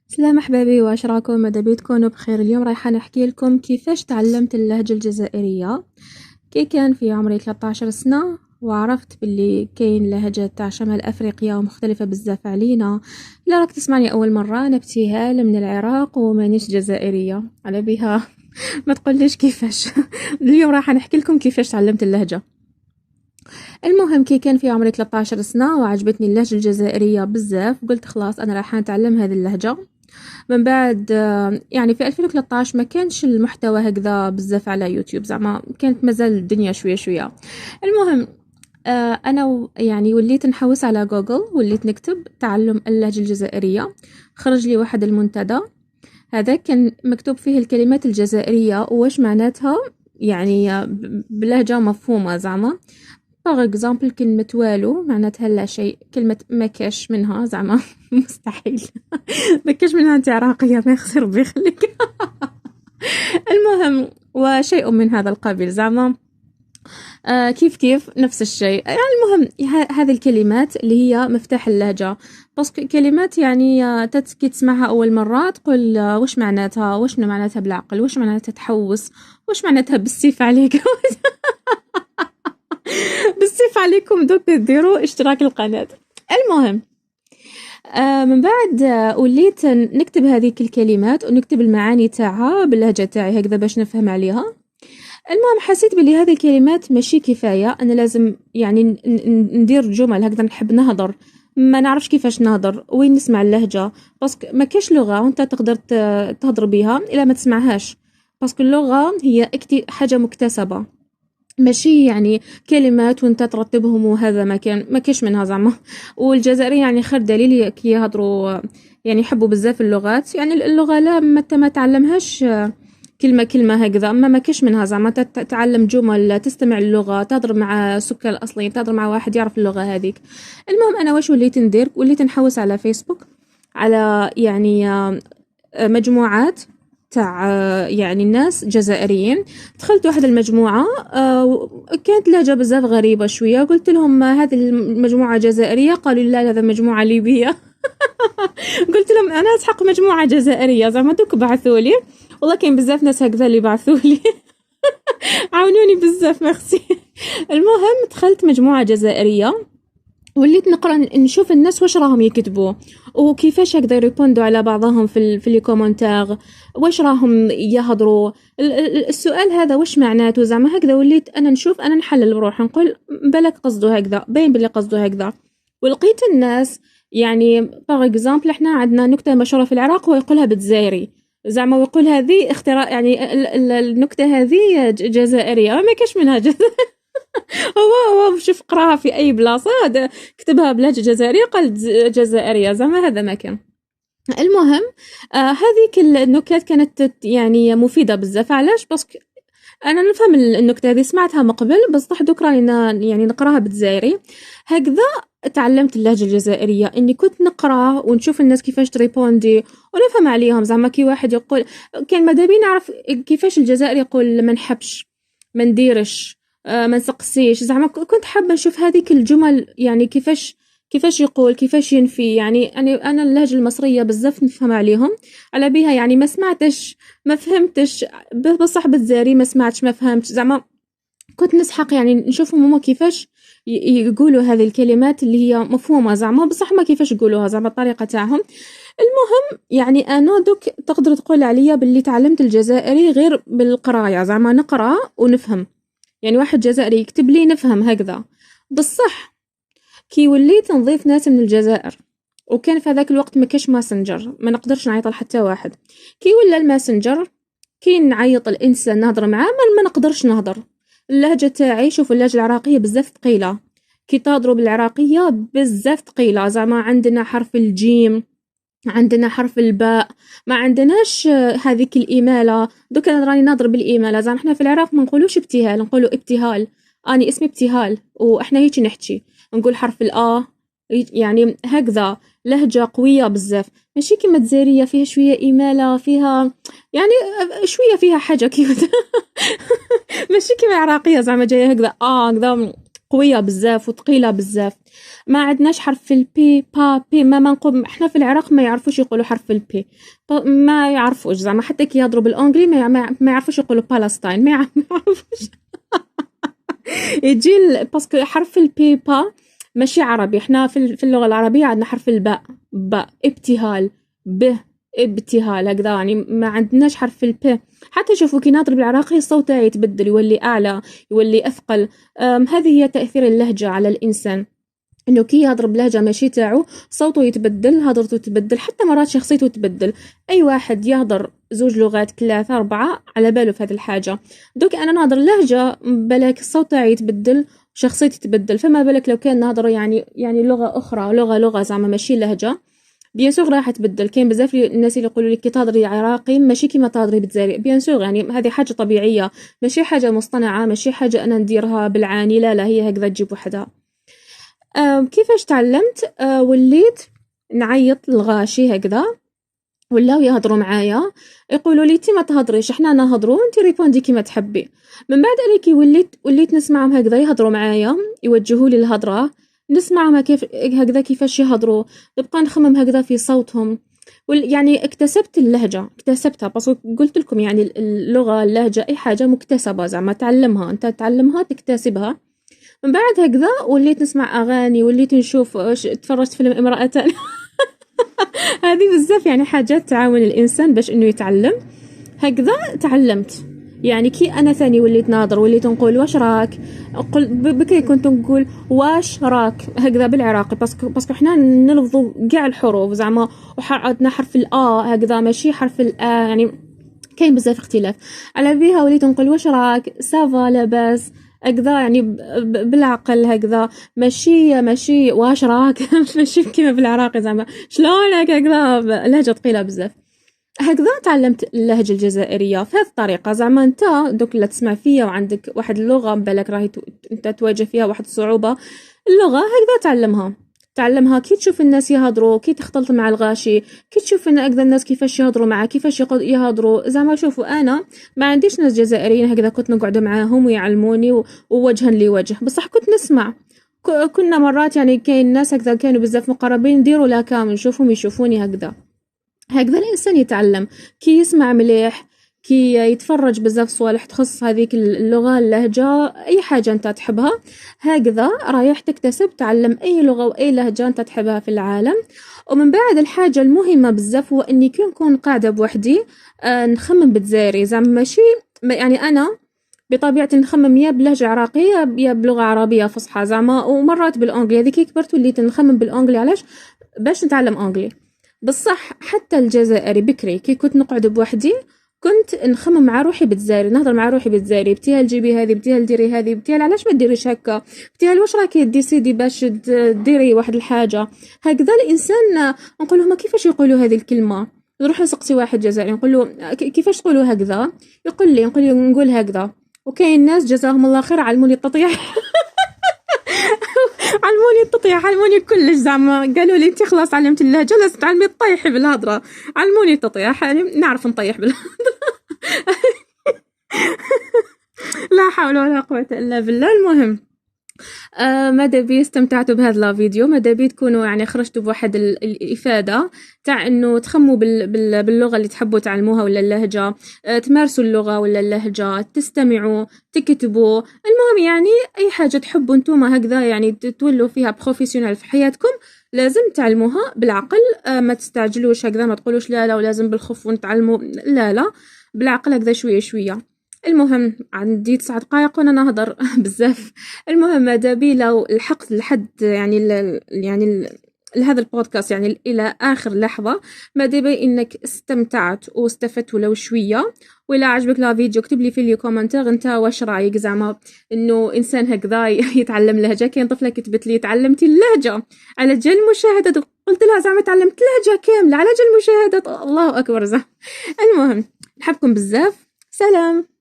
سلام أحبابي، واش راكم؟ ماذا تكونوا بخير؟ اليوم رايحة نحكي لكم كيفاش تعلمت اللهجة الجزائرية. كي كان في عمري 13 سنة وعرفت باللي كاين لهجة تاع شمال أفريقيا ومختلفة بزاف علينا. إلا راك تسمعني أول مرة، أنا ابتهال من العراق ومانيش جزائرية على بها. ما تقوليش كيفاش. اليوم رايحة نحكي لكم كيفاش تعلمت اللهجة. المهم كي كان في عمري 13 سنة وعجبتني اللهجة الجزائرية بزاف، قلت خلاص أنا رايحة نتعلم هذه اللهجة. من بعد يعني في 2013 ما كانش المحتوى هكذا بزاف على يوتيوب، زعما كانت مازال الدنيا شوية شوية. المهم أنا يعني وليت نحوس على جوجل، وليت نكتب تعلم اللهجة الجزائرية. خرج لي واحد المنتدى، هذا كان مكتوب فيه الكلمات الجزائرية وواش معناتها، يعني بلهجة مفهومة زعما. باغ اكزامبل كلمة والو معناتها لا شيء، كلمة ما كاش منها زعما مستحيل. ما كاش منها انت عراقية، ما يخسر بيخليك. المهم وشيء من هذا القبيل زعما. كيف نفس الشيء يعني. المهم هذه الكلمات اللي هي مفتاح اللهجة، بس كلمات يعني كي تسمعها أول مرة تقول وش معناتها، وش معناتها بالعقل، وش معناتها تحوس، وش معناتها بالسيف عليك. بالسيف عليكم دوك ديروا اشتراك القناة. المهم من بعد وليت نكتب هذيك الكلمات ونكتب المعاني تاعها باللهجة تاعي هكذا باش نفهم عليها. المهم حسيت بلي هذه الكلمات ماشي كفاية، أنا لازم يعني ندير جمل هكذا، نحب نهضر ما نعرفش كيفاش نهضر، وين نسمع اللهجة، باسكو ما كاش لغة وانت تقدر تهضر بها إلا ما تسمعهاش، باسكو اللغة هي حاجة مكتسبة، ماشي يعني كلمات وانت ترتبهم وهذا ما كاش منها زعما. والجزائريين يعني خير دليل كي يهضروا يعني يحبوا بزاف اللغات، يعني اللغة لا متى ما تعلمهاش كلمة هكذا، أما ما كاش منها زعما تتعلم جمل، تستمع اللغة، تهضر مع سكان الأصليين، تهضر مع واحد يعرف اللغة هذيك. المهم أنا واش وليت ندير، وليت نحوس على فيسبوك على يعني مجموعات تاع يعني الناس جزائريين. دخلت واحد المجموعة كانت لهجة بزاف غريبة شوية، قلت لهم هذه المجموعة جزائرية، قالوا لا هذا مجموعة ليبية. قلت لهم أنا أسحق مجموعة جزائرية زعما، دوك بعثولي، والله كاين بزاف ناس هكذا اللي بعثولي. عاونوني بزاف ميرسي. المهم دخلت مجموعة جزائرية، وليت نقرا نشوف الناس واش راهم يكتبوا وكيفاش هكذا يريبوندوا على بعضهم في لي كومونتير، واش راهم يهضروا السؤال هذا واش معناته زعما هكذا. وليت انا نشوف، انا نحلل بروحي نقول بالك قصده هكذا، باين باللي قصده هكذا. ولقيت الناس يعني باغ اكزامبل احنا عندنا نكته مشهوره في العراق ويقولها بالجزائري زعما، ويقول هذه اختراع يعني النكته هذه جزائريه ما كاش منها هو شوف قراها في اي بلاصه، هذا كتبها بلهجه جزائريه قال جزائريه زعما، هذا ما كان. المهم هذيك النكات كانت يعني مفيده بزاف. علاش؟ باسكو انا نفهم النكته هذه، سمعتها من قبل بصح دوك راني يعني نقراها بالجزائري هكذا. تعلمت اللهجه الجزائريه اني كنت نقرا ونشوف الناس كيفاش تريبوندي ونفهم عليهم زعما. كي واحد يقول كان مادابي نعرف كيفاش الجزائري يقول ما نحبش، ما نديرش، ما نسقسيش زعما. كنت حابه نشوف هذيك الجمل يعني كيفاش يقول، كيفاش ينفي. يعني انا اللهجه المصريه بزاف نفهم عليهم على بها، يعني ما سمعتش ما فهمتش بصح بالزاري ما سمعتش ما فهمتش زعما. كنت نسحق يعني نشوفهم هما كيفاش يقولوا هذه الكلمات اللي هي مفهومه زعما، بصح ما كيفاش يقولوها زعما الطريقه تاعهم. المهم يعني انا دوك تقدر تقول عليا باللي تعلمت الجزائري غير بالقرايه زعما، نقرا ونفهم. يعني واحد جزائري يكتب لي نفهم هكذا. بصح كي وليت نضيف ناس من الجزائر، وكان في هذاك الوقت ما كاش ماسنجر، ما نقدرش نعيط لحتى واحد. كي ولا الماسنجر كي نعيط الانسان نهضر معاه ما نقدرش نهضر. اللهجه تاعي شوف اللهجه العراقيه بزاف ثقيله، كي تهضروا بالعراقيه بزاف ثقيله زعما. عندنا حرف الجيم، عندنا حرف الباء، ما عندناش هذيك الإمالة. دوك أنا راني نضرب الإمالة زعما. احنا في العراق ما نقولوش ابتهال، نقولوا ابتهال. أنا اسمي ابتهال وإحنا هيك نحكي، نقول حرف يعني هكذا. لهجة قوية بزاف، ماشي كيما الجزائرية فيها شوية إمالة، فيها يعني شوية فيها حاجة كيف. ماشي كيما العراقية زعما جاية هكذا هكذا قويه بزاف وثقيله بزاف. ما عندناش حرف البي با بي، ما نقول احنا في العراق ما يعرفوش يقولوا حرف البي، ما يعرفوش زعما حتى كي يهضروا بالانجلي ما يعرفوش يقولوا بالستاين، ما يعرفوش يجي باسكو حرف البي با ماشي عربي. احنا في اللغه العربيه عندنا حرف الباء، باء ابتهال، به ابتهال هكذا، يعني ما عندناش حرف البي. حتى شوفوا كي نهضر بالعراقي الصوت تاعي يتبدل، يولي اعلى، يولي اثقل. هذه هي تاثير اللهجه على الانسان، انه كي يهضر بلهجه ماشي تاعو صوته يتبدل، هضرته تتبدل، حتى مرات شخصيته تتبدل. اي واحد يهضر زوج لغات 3 4 على باله في هذه الحاجه. دوك انا نهضر لهجه بالك الصوت تاعي يتبدل، شخصيتي تتبدل، فما بالك لو كان نهضر يعني لغه اخرى، لغه زعما ماشي لهجه، بيان سور راح تبدل. كاين بزاف الناس اللي يقولوا لك كي تهضري عراقي ماشي كيما تهضري بالجزائري، بيان سور يعني هذه حاجه طبيعيه، ماشي حاجه مصطنعه، ماشي حاجه انا نديرها بالعاني، لا هي هكذا تجيب وحدها. كيفاش تعلمت؟ وليت نعيط للغاشي هكذا، ولاو يهضروا معايا يقولوا لي تي ما تهضريش، احنا نهضروا انت ريبوندي كيما تحبي. من بعد انا كي وليت نسمعهم هكذا يهضروا معايا، يوجهوا لي الهضره، نسمعهم كيف هكذا كيفاش يهضروا، نبقى نخمم هكذا في صوتهم. يعني اكتسبت اللهجه، اكتسبتها، بس قلت لكم يعني اللغه، اللهجه، اي حاجه مكتسبه زعما تعلمها، انت تعلمها تكتسبها. من بعد هكذا وليت نسمع اغاني، وليت نشوف، تفرجت فيلم امرأتان هذه بزاف يعني حاجات تعاون الانسان باش انه يتعلم. هكذا تعلمت. يعني كي انا ثاني وليت ناظر، وليت نقول واش راك، بكري كنت نقول واش راك هكذا بالعراقي، باسكو حنا نلفظوا كاع الحروف زعما، عندنا حرف الا هكذا ماشي حرف الا، يعني كاين بزاف اختلاف. على بيها وليت نقول واش راك، سافا لاباس هكذا، يعني بالعقل هكذا، ماشي واش راك ماشي كيما بالعراقي زعما شلونك هكذا، لهجه ثقيله بزاف. هكذا تعلمت اللهجه الجزائريه في هذه الطريقه. زعما انت دوك لا تسمع فيا وعندك واحد اللغه بالك راهي انت تواجه فيها واحد الصعوبه، اللغه هكذا تعلمها كي تشوف الناس يهضروا، كي تختلط مع الغاشي، كي تشوف ان هكذا الناس كيفاش يهضروا معاه، كيفاش يهضروا. زعما شوفوا انا ما عنديش ناس جزائريين هكذا كنت نقعد معاهم ويعلموني ووجها لوجه، بصح كنت نسمع. كنا مرات يعني كاين ناس هكذا كانوا بزاف مقربين نديروا لا كامل نشوفهم يشوفوني هكذا الانسان يتعلم كي يسمع مليح، كي يتفرج بزاف صوالح تخص هذيك اللغه، اللهجه، اي حاجه انت تحبها هكذا رايح تكتسب. تعلم اي لغه واي لهجه انت تحبها في العالم. ومن بعد الحاجه المهمه بزاف هو اني كي نكون قاعده بوحدي نخمم بالجزائري، زعما ماشي يعني انا بطبيعتي نخمم يا بلهجه عراقيه يا بلغه عربيه فصحى زعما، ومرات بالانجلي. هذيك كبرت وليت نخمم بالانجلي، علاش؟ باش نتعلم انجلي. بصح حتى الجزائري بكري كي كنت نقعد بوحدي كنت نخمم مع روحي بالجزائري، نهضر مع روحي بالجزائري، بتيها جيبي هذه، بتيها ديري هذه، بتيها علاش ما ديريش هكا، بتيها واش راكي ديسيدي باش ديري واحد الحاجه هكذا. الانسان نقول لهم كيفاش يقولوا هذه الكلمه، نروح نسقسي واحد جزائري نقول له كيفاش تقولوا هكذا، يقول لي نقول هكذا. وكاين ناس جزاهم الله خير علموني التطيح علموني التطيح، علموني كلش زعما، قالوا لي انت خلاص علمت اللهجه لازم تعلمي تطيحي بالهضره، علموني التطيح يعني نعرف نطيح بالهضره لا حول ولا قوه الا بالله. المهم ماذا بي استمتعتوا بهذا الفيديو، ماذا بي تكونوا يعني خرجتوا بواحد الافاده تاع انه تخموا باللغه اللي تحبوا تعلموها ولا اللهجه، تمارسوا اللغه ولا اللهجه، تستمعوا، تكتبوا. المهم يعني اي حاجه تحبوا نتوما هكذا يعني تولوا فيها بروفيسيونال في حياتكم لازم تعلموها بالعقل. ما تستعجلوش هكذا، ما تقولوش لا ولازم بالخف ونتعلموا، لا بالعقل هكذا شويه شويه. المهم عندي 9 دقائق وانا نهضر بزاف. المهم ماذا بي لو لحقت لحد يعني لهذا البودكاست يعني الى اخر لحظه، ماذا بي انك استمتعت واستفدت ولو شويه. ولا عجبك لا فيديو اكتب لي في الكومنتار انت واش رايك، زعما انه انسان هكذا يتعلم لهجه. كاين طفله كتبت لي تعلمتي اللهجه على جال المشاهدات، قلت لها زعما تعلمت لهجه كامله على جال المشاهدات، الله اكبر زعما. المهم نحبكم بزاف، سلام.